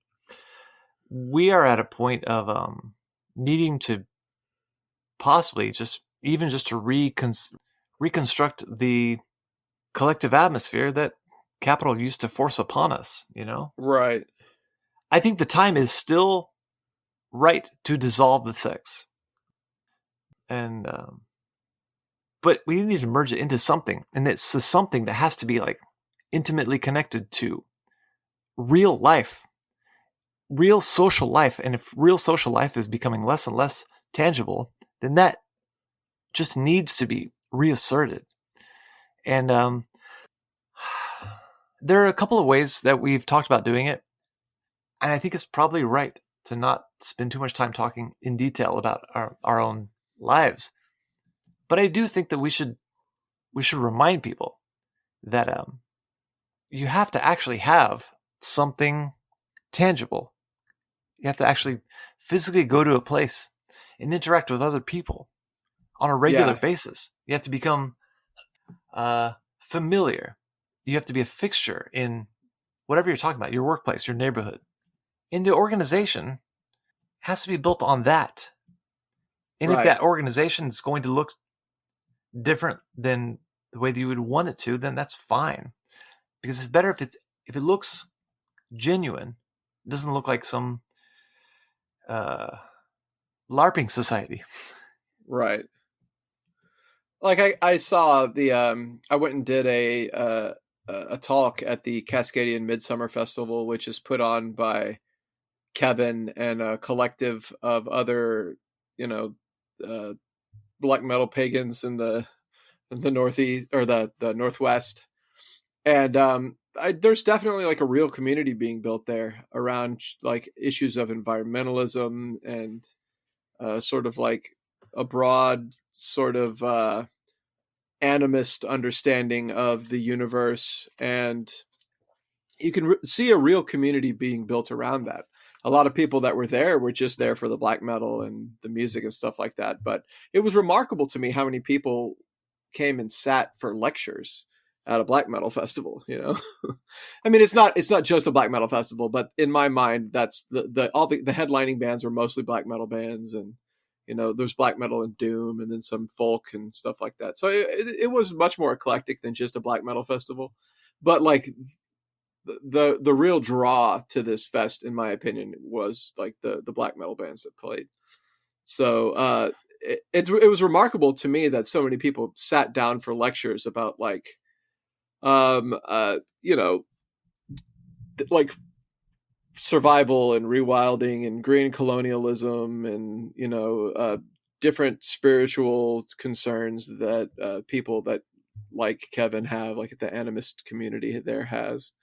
we are at a point of needing to possibly just to reconstruct the collective atmosphere that capital used to force upon us. Right. I think the time is still right to dissolve the sects, and but we need to merge it into something, and it's something that has to be like intimately connected to real life, real social life. And if real social life is becoming less and less tangible, then that just needs to be reasserted. And there are a couple of ways that we've talked about doing it, and I think it's probably right to not spend too much time talking in detail about our own lives. But I do think that we should remind people that you have to actually have something tangible. You have to actually physically go to a place and interact with other people on a regular basis. You have to become familiar. You have to be a fixture in whatever you're talking about, your workplace, your neighborhood. And the organization has to be built on that. And if that organization is going to look different than the way that you would want it to, then that's fine. Because it's better if it looks genuine. It doesn't look like some LARPing society. Right. Like I saw I went and did a talk at the Cascadian Midsummer Festival, which is put on by Kevin and a collective of other, you know, uh, black metal pagans in the northeast or the northwest, and there's definitely like a real community being built there around like issues of environmentalism and sort of like a broad sort of animist understanding of the universe, and you can see a real community being built around that. A lot of people that were there were just there for the black metal and the music and stuff like that, but it was remarkable to me how many people came and sat for lectures at a black metal festival, you know. I mean, it's not just a black metal festival, but in my mind that's the all the headlining bands were mostly black metal bands, and you know, there's black metal and doom and then some folk and stuff like that. So it was much more eclectic than just a black metal festival. But like the real draw to this fest, in my opinion, was like the black metal bands that played. So it was remarkable to me that so many people sat down for lectures about like you know, like survival and rewilding and green colonialism and, you know, different spiritual concerns that people that like Kevin have, like the animist community there has.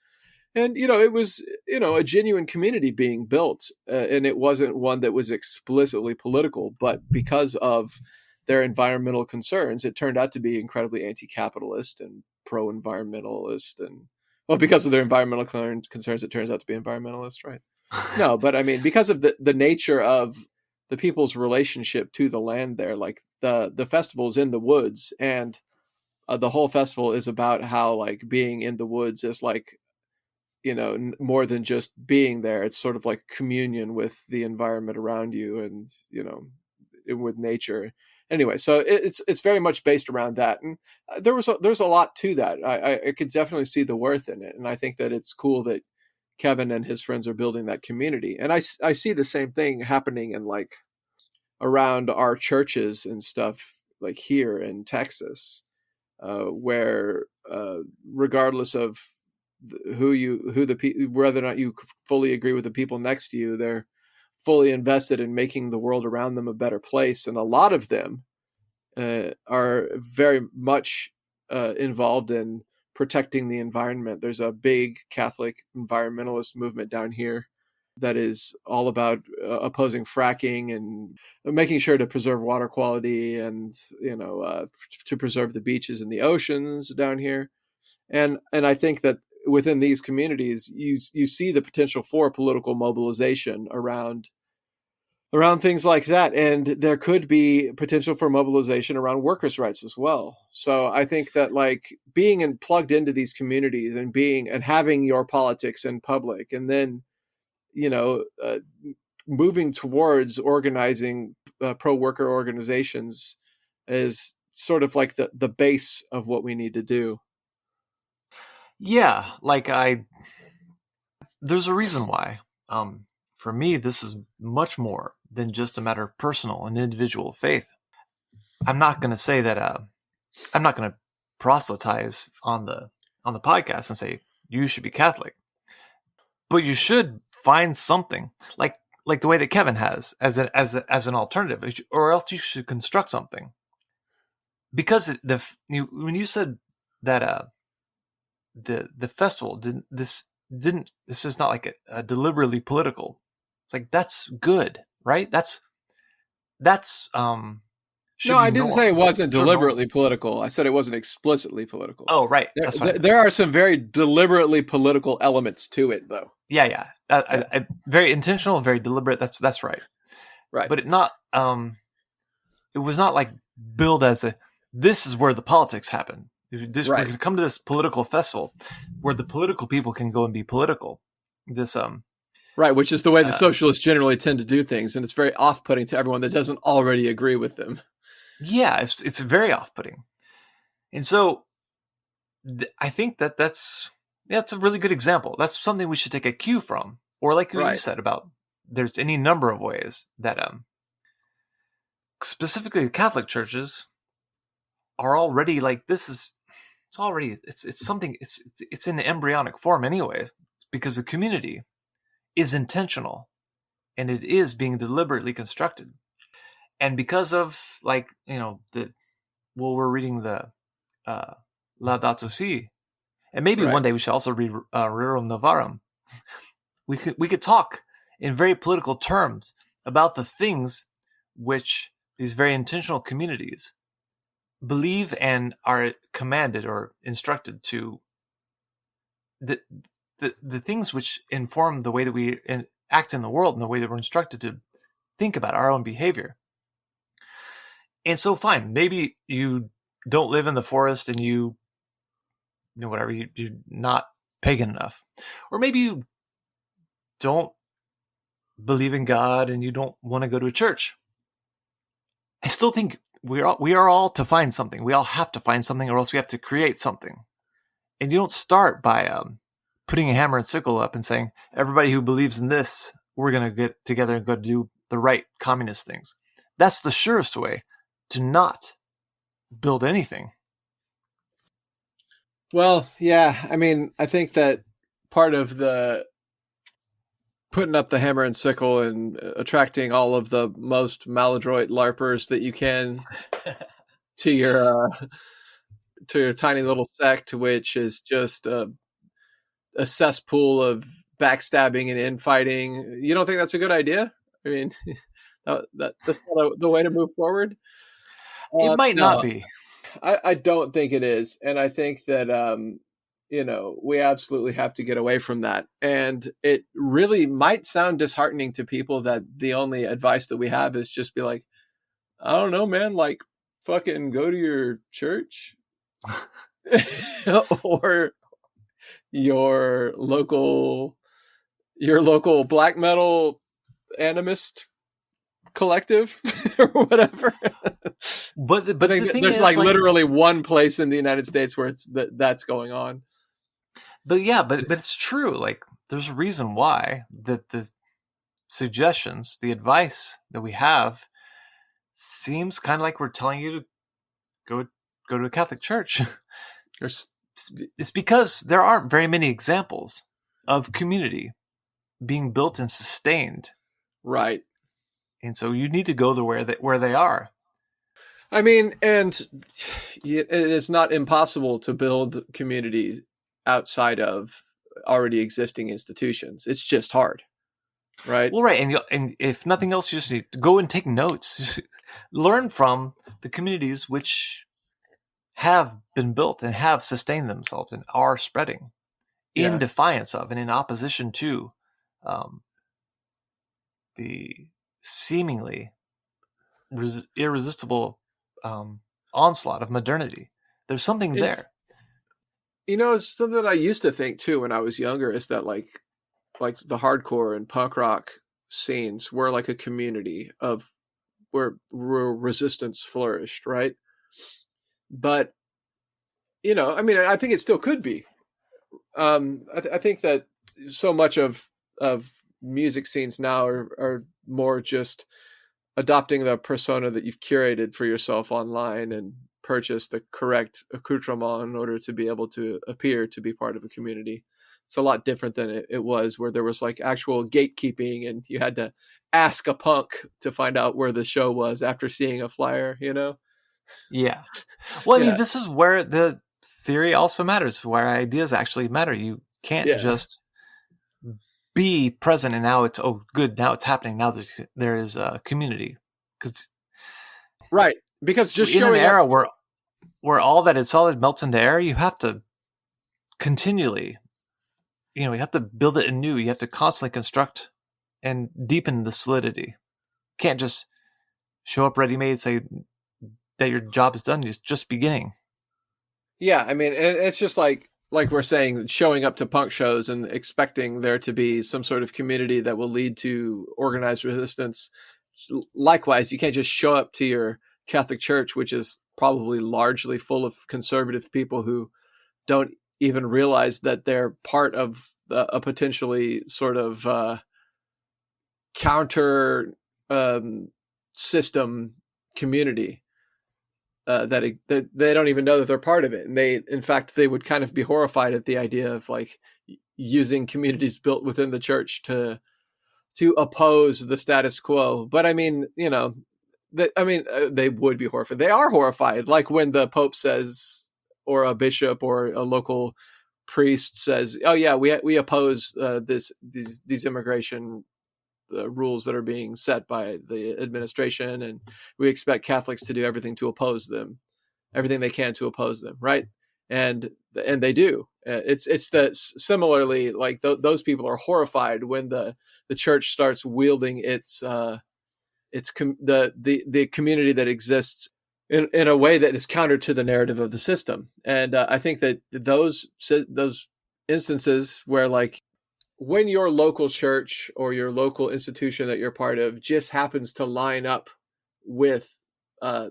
And, you know, it was, you know, a genuine community being built, and it wasn't one that was explicitly political, but because of their environmental concerns, it turned out to be incredibly anti-capitalist and pro-environmentalist. And, well, because of their environmental concerns, it turns out to be environmentalist, right? No, but I mean, because of the nature of the people's relationship to the land there, like the festival's in the woods, and the whole festival is about how like being in the woods is like, you know, more than just being there. It's sort of like communion with the environment around you, and, you know, with nature. Anyway, so it's very much based around that, and there's a lot to that. I could definitely see the worth in it, and I think that it's cool that Kevin and his friends are building that community. And I see the same thing happening in like around our churches and stuff, like here in Texas, where regardless of whether or not you fully agree with the people next to you, they're fully invested in making the world around them a better place. And a lot of them are very much involved in protecting the environment. There's a big Catholic environmentalist movement down here that is all about opposing fracking and making sure to preserve water quality and, you know, to preserve the beaches and the oceans down here. And I think that within these communities, you see the potential for political mobilization around things like that, and there could be potential for mobilization around workers' rights as well. So I think that like being plugged into these communities and having your politics in public, and then, you know, moving towards organizing pro-worker organizations is sort of like the base of what we need to do. Yeah, like there's a reason why. For me, this is much more than just a matter of personal and individual faith. I'm not going to say that. I'm not going to proselytize on the podcast and say you should be Catholic, but you should find something like the way that Kevin has as an alternative, or else you should construct something. Because when you said that the festival this is not like a deliberately political. It's like, that's good, right? That's no, I didn't say it wasn't deliberately political. I said it wasn't explicitly political. Oh, right. That's fine. There are some very deliberately political elements to it, though. Yeah. Very intentional, very deliberate. That's right. Right. But it was not like billed as this is where the politics happen. We're going to come to this political festival where the political people can go and be political. Right, which is the way the socialists generally tend to do things, and it's very off-putting to everyone that doesn't already agree with them. Yeah, it's very off-putting, and so I think that's a really good example. That's something we should take a cue from, or like you said about there's any number of ways that specifically the Catholic churches are already like, this is it's something, it's in embryonic form anyway, because the community is intentional and it is being deliberately constructed. And because of, like, we're reading the Laudato Si, and maybe Right. one day we should also read Rerum Novarum. We could talk in very political terms about the things which these very intentional communities believe and are commanded or instructed to, the things which inform the way that we act in the world and the way that we're instructed to think about our own behavior. And so, fine, maybe you don't live in the forest and whatever, you're not pagan enough, or maybe you don't believe in God and you don't want to go to a church. I still think we are all to find something. We all have to find something, or else we have to create something. And you don't start by putting a hammer and sickle up and saying, everybody who believes in this, we're going to get together and go do the right communist things. That's the surest way to not build anything. Well, yeah. I mean, I think that part of the putting up the hammer and sickle and attracting all of the most maladroit LARPers that you can to your tiny little sect, which is just a cesspool of backstabbing and infighting. You don't think that's a good idea? I mean, that's not the way to move forward. It might not No, be. I don't think it is, and I think that we absolutely have to get away from that. And it really might sound disheartening to people that the only advice that we have is just be like, I don't know, man, like fucking go to your church or your local black metal animist collective or whatever. But I the think thing there's is, like like, literally one place in the United States where that's going on. but yeah, but it's true. Like, there's a reason why that the suggestions, the advice that we have, seems kind of like we're telling you to go to a Catholic church. There's It's because there aren't very many examples of community being built and sustained, right. and so you need to go to where they are. I mean, and it is not impossible to build communities outside of already existing institutions. It's just hard, right? Well, right, and if nothing else, you just need to go and take notes, learn from the communities which have been built and have sustained themselves and are spreading in Yeah. defiance of and in opposition to um, the seemingly irresistible onslaught of modernity. There's something And there. it's something that I used to think too when I was younger is that like the hardcore and punk rock scenes were like a community of where resistance flourished, right? But I mean, I think it still could be. I think that so much of music scenes now are more just adopting the persona that you've curated for yourself online and purchase the correct accoutrement in order to be able to appear to be part of a community. It's a lot different than it was where there was like actual gatekeeping and you had to ask a punk to find out where the show was after seeing a flyer, Yeah. Well, I mean, Yeah. this is where the theory also matters, where ideas actually matter. You can't Yeah. just be present and now it's, oh, good, now it's happening. Now there is a community. Because Right. Because just in an showing up. era where all that is solid melts into air, you have to continually, you have to build it anew. You have to constantly construct and deepen the solidity. Can't just show up ready-made, say that your job is done. It's just beginning. Yeah, I mean, it's just like we're saying, showing up to punk shows and expecting there to be some sort of community that will lead to organized resistance. Likewise, you can't just show up to your Catholic church, which is probably largely full of conservative people who don't even realize that they're part of a potentially sort of counter system community. that they don't even know that they're part of it, and in fact, they would kind of be horrified at the idea of like using communities built within the church to oppose the status quo. But I mean, they would be horrified. They are horrified, like when the Pope says, or a bishop or a local priest says, "Oh yeah, we oppose these immigration rules that are being set by the administration, and we expect Catholics to do everything to oppose them, everything they can to oppose them," right? And they do. It's similarly, like those people are horrified when the church starts wielding the community that exists in a way that is counter to the narrative of the system. And I think that those instances where, like, when your local church or your local institution that you're part of just happens to line up with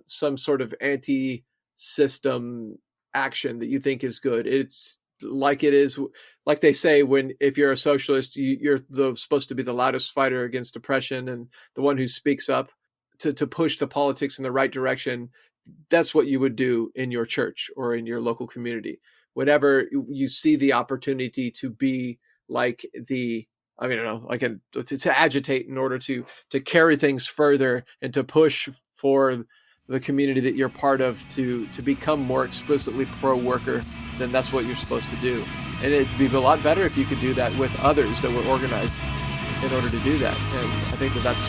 some sort of anti-system action that you think is good, it's like it is, like they say, if you're a socialist, you're supposed to be the loudest fighter against oppression and the one who speaks up to push the politics in the right direction. That's what you would do in your church or in your local community. Whenever you see the opportunity to be like to agitate in order to carry things further and to push for the community that you're part of to become more explicitly pro-worker, then that's what you're supposed to do. And it'd be a lot better if you could do that with others that were organized in order to do that. And I think that's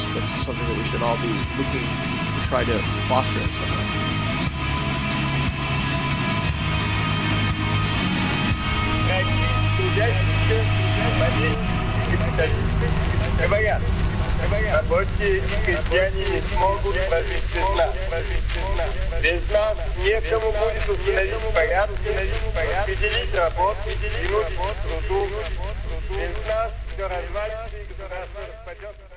something that we should all be looking to try to foster in some way. Рабочие и крестьяне не смогут прожить без нас. Без нас некому будет установить порядок, определить работу, принудить к труду. Без нас все развалится и государство распадется.